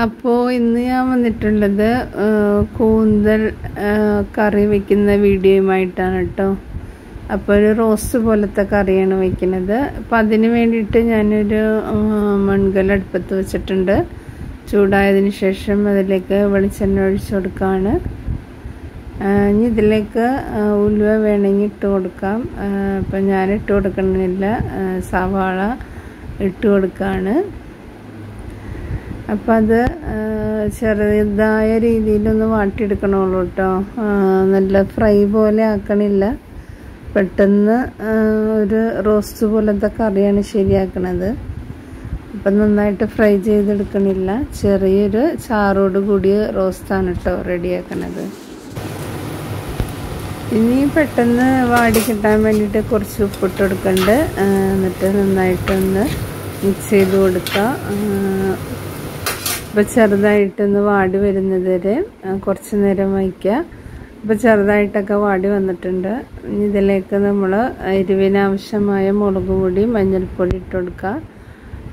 അപ്പോൾ ഇന്ന് ഞാൻ വന്നിട്ടുള്ളത് കൂന്തൽ കറി വയ്ക്കുന്ന വീഡിയോയുമായിട്ടാണ് കേട്ടോ. അപ്പോൾ ഒരു റോസ്റ്റ് പോലത്തെ കറിയാണ് വയ്ക്കുന്നത്. അപ്പം അതിന് വേണ്ടിയിട്ട് ഞാനൊരു മൺകല അടുപ്പത്ത് വെച്ചിട്ടുണ്ട്. ചൂടായതിന് ശേഷം അതിലേക്ക് വെളിച്ചെണ്ണ ഒഴിച്ചു കൊടുക്കുകയാണ്. ഇനി ഇതിലേക്ക് ഉലുവ വേണമെങ്കിൽ ഇട്ട് കൊടുക്കാം. അപ്പം ഞാൻ ഇട്ട് കൊടുക്കണമെന്നില്ല, സവാള ഇട്ട് കൊടുക്കുകയാണ്. അപ്പം അത് ചെറുതായ രീതിയിലൊന്ന് വാട്ടിയെടുക്കണുള്ളൂ കേട്ടോ. നല്ല ഫ്രൈ പോലെ ആക്കണില്ല, പെട്ടെന്ന് ഒരു റോസ്റ്റ് പോലത്തെ കറിയാണ് ശരിയാക്കണത്. അപ്പം നന്നായിട്ട് ഫ്രൈ ചെയ്തെടുക്കണില്ല, ചെറിയൊരു ചാറോട് കൂടിയ റോസ്റ്റാണ് കേട്ടോ റെഡിയാക്കണത്. ഇനി പെട്ടെന്ന് വാടി കിട്ടാൻ വേണ്ടിയിട്ട് കുറച്ച് ഉപ്പിട്ട് കൊടുക്കണ്ട്. എന്നിട്ട് നന്നായിട്ടൊന്ന് മിക്സ് ചെയ്ത് കൊടുക്കുക. അപ്പോൾ ചെറുതായിട്ടൊന്ന് വാടി വരുന്നത് വരെ കുറച്ച് നേരം വയ്ക്കുക. അപ്പോൾ ചെറുതായിട്ടൊക്കെ വാടി വന്നിട്ടുണ്ട്. ഇതിലേക്ക് നമ്മൾ എരിവിനാവശ്യമായ മുളക് പൊടി, മഞ്ഞൾപ്പൊടി ഇട്ട് കൊടുക്കുക.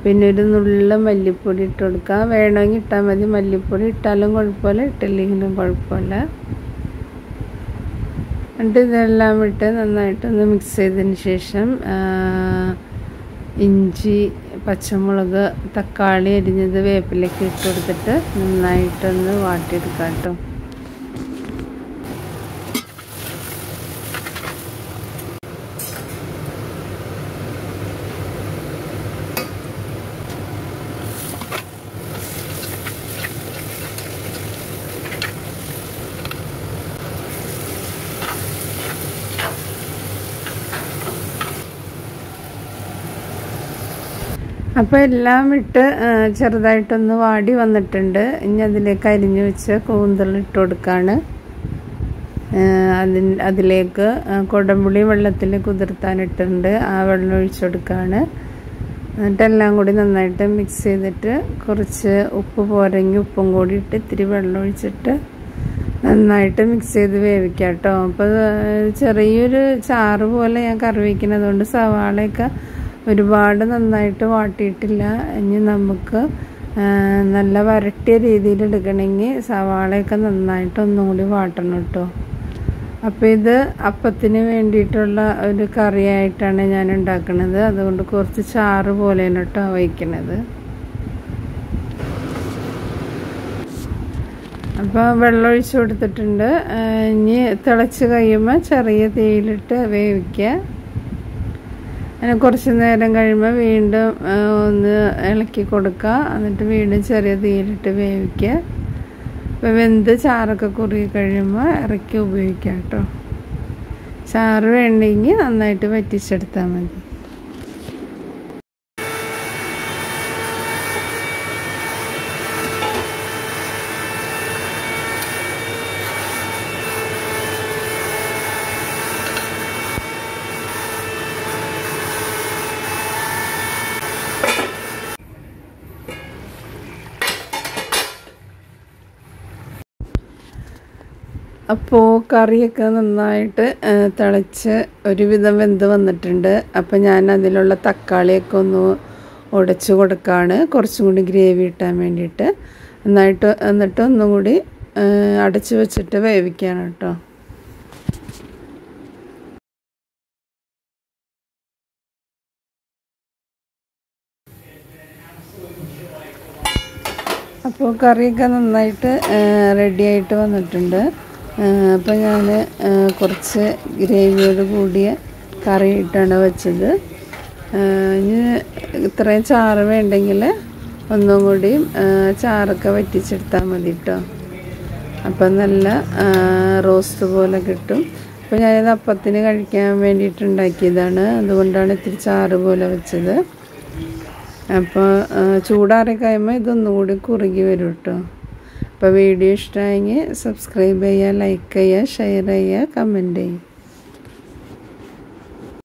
പിന്നെ ഒരു നുള്ള മല്ലിപ്പൊടി ഇട്ട് കൊടുക്കുക. വേണമെങ്കിൽ ഇട്ടാൽ മതി, മല്ലിപ്പൊടി ഇട്ടാലും കുഴപ്പമില്ല, ഇട്ടില്ലെങ്കിലും കുഴപ്പമില്ല. എന്നിട്ട് ഇതെല്ലാം ഇട്ട് നന്നായിട്ടൊന്ന് മിക്സ് ചെയ്തതിന് ശേഷം ഇഞ്ചി, പച്ചമുളക്, തക്കാളി അരിഞ്ഞത്, വേപ്പിലൊക്കെ ഇട്ട് കൊടുത്തിട്ട് നന്നായിട്ടൊന്ന് വാട്ടിയെടുക്കാം കേട്ടോ. അപ്പോൾ എല്ലാം ഇട്ട് ചെറുതായിട്ടൊന്ന് വാടി വന്നിട്ടുണ്ട്. ഇനി അതിലേക്ക് അരിഞ്ഞു വെച്ച് കൂന്തൽ ഇട്ട് കൊടുക്കുകയാണ്. അതിലേക്ക് കുടംപുളി വെള്ളത്തിൽ കുതിർത്താനിട്ടുണ്ട്, ആ വെള്ളം ഒഴിച്ചു കൊടുക്കുകയാണ്. എന്നിട്ടെല്ലാം കൂടി നന്നായിട്ട് മിക്സ് ചെയ്തിട്ട് കുറച്ച് ഉപ്പ് പോരെങ്കിൽ ഉപ്പും കൂടി ഇട്ട് ഇത്തിരി വെള്ളം ഒഴിച്ചിട്ട് നന്നായിട്ട് മിക്സ് ചെയ്ത് വേവിക്കാം കേട്ടോ. അപ്പോൾ ചെറിയൊരു ചാറ് പോലെ ഞാൻ കറി വയ്ക്കുന്നത് കൊണ്ട് സവാളയൊക്കെ ഒരുപാട് നന്നായിട്ട് വാട്ടിയിട്ടില്ല. ഇനി നമുക്ക് നല്ല വരട്ടിയ രീതിയിൽ എടുക്കണമെങ്കിൽ സവാളയൊക്കെ നന്നായിട്ട് ഒന്നും കൂടി വാട്ടണം കേട്ടോ. അപ്പോൾ ഇത് അപ്പത്തിന് വേണ്ടിയിട്ടുള്ള ഒരു കറിയായിട്ടാണ് ഞാൻ ഉണ്ടാക്കുന്നത്. അതുകൊണ്ട് കുറച്ച് ചാറ് പോലെയാണ് കേട്ടോ വയ്ക്കുന്നത്. അപ്പോൾ വെള്ളം ഒഴിച്ച് കൊടുത്തിട്ടുണ്ട്. ഇനി തിളച്ച് കഴിയുമ്പോൾ ചെറിയ തീയിലിട്ട് വേവിക്കുക. അങ്ങനെ കുറച്ച് നേരം കഴിയുമ്പോൾ വീണ്ടും ഒന്ന് ഇളക്കി കൊടുക്കുക. എന്നിട്ട് വീണ്ടും ചെറിയ തീയിലിട്ട് വേവിക്കുക. അപ്പോൾ വെന്ത് ചാറൊക്കെ കുറുകി കഴിയുമ്പോൾ ഇറക്കി ഉപയോഗിക്കാം കേട്ടോ. ചാറ് വേണ്ടെങ്കിൽ നന്നായിട്ട് വറ്റിച്ചെടുത്താൽ മതി. അപ്പോൾ കറിയൊക്കെ നന്നായിട്ട് തിളച്ച് ഒരുവിധം വെന്ത് വന്നിട്ടുണ്ട്. അപ്പോൾ ഞാൻ അതിലുള്ള തക്കാളിയൊക്കെ ഒന്ന് ഉടച്ച് കൊടുക്കുകയാണ്, കുറച്ചും കൂടി ഗ്രേവി ഇട്ടാൻ വേണ്ടിയിട്ട്. എന്നിട്ട് ഒന്നും കൂടി അടച്ച് വെച്ചിട്ട് വേവിക്കുകയാണ് കേട്ടോ. അപ്പോൾ കറിയൊക്കെ നന്നായിട്ട് റെഡിയായിട്ട് വന്നിട്ടുണ്ട്. അപ്പോൾ ഞാൻ കുറച്ച് ഗ്രേവിയോട് കൂടിയ കറിയിട്ടാണ് വെച്ചത്. ഇനി ഇത്രയും ചാറ് വേണ്ടെങ്കിൽ ഒന്നും കൂടി ചാറൊക്കെ വറ്റിച്ചെടുത്താൽ മതി കേട്ടോ. അപ്പം നല്ല റോസ്റ്റ് പോലെ കിട്ടും. അപ്പോൾ ഞാനിത് അപ്പത്തിന് കഴിക്കാൻ വേണ്ടിയിട്ട് ഉണ്ടാക്കിയതാണ്, അതുകൊണ്ടാണ് ഇത്തിരി ചാറ് പോലെ വെച്ചത്. അപ്പോൾ ചൂടാറി കഴിയുമ്പോൾ ഇതൊന്നും കൂടി കുറുകി വരും കേട്ടോ. അപ്പോൾ വീഡിയോ ഇഷ്ടമായെങ്കിൽ സബ്സ്ക്രൈബ് ചെയ്യുക, ലൈക്ക് ചെയ്യുക, ഷെയർ ചെയ്യുക, കമൻറ്റ് ചെയ്യുക.